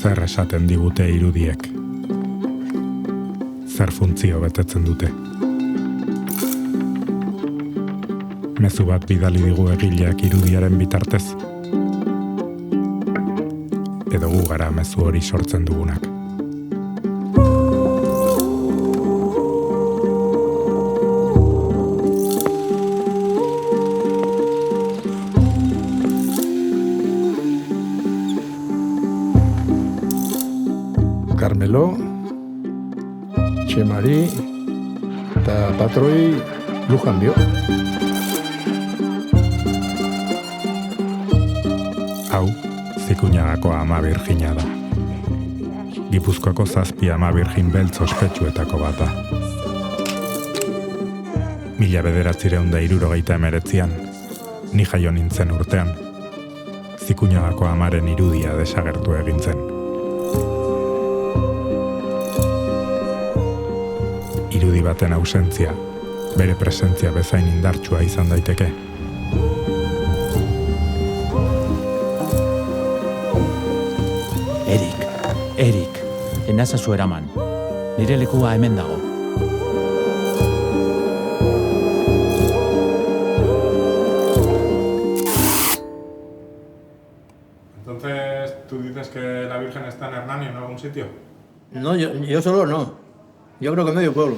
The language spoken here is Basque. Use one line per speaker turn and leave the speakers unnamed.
Zer esaten digute irudiek? Zer funtzio betetzen dute? Mezu bat bidali digu egileak irudiaren bitartez? Edo gu gara mezu hori sortzen dugunak?
Carmelo, Txemari eta patroi Lujan dio.
Hau, Zikuñagako ama birjina da. Gipuzkoako 7 ama birjin beltz ospetsuetako bat da. 1969an, ni jaio nintzen urtean, Zikuñagako amaren irudia desagertu egin zen. Irudi baten ausentzia, bere presentzia bezain indartsua izan daiteke.
Erik, enazazu eraman. Nire lekua hemen dago.
Entonces, ¿tú dices que la Virgen está en Hernani o en algún sitio?
No, yo solo no. Yo creo que medio pueblo.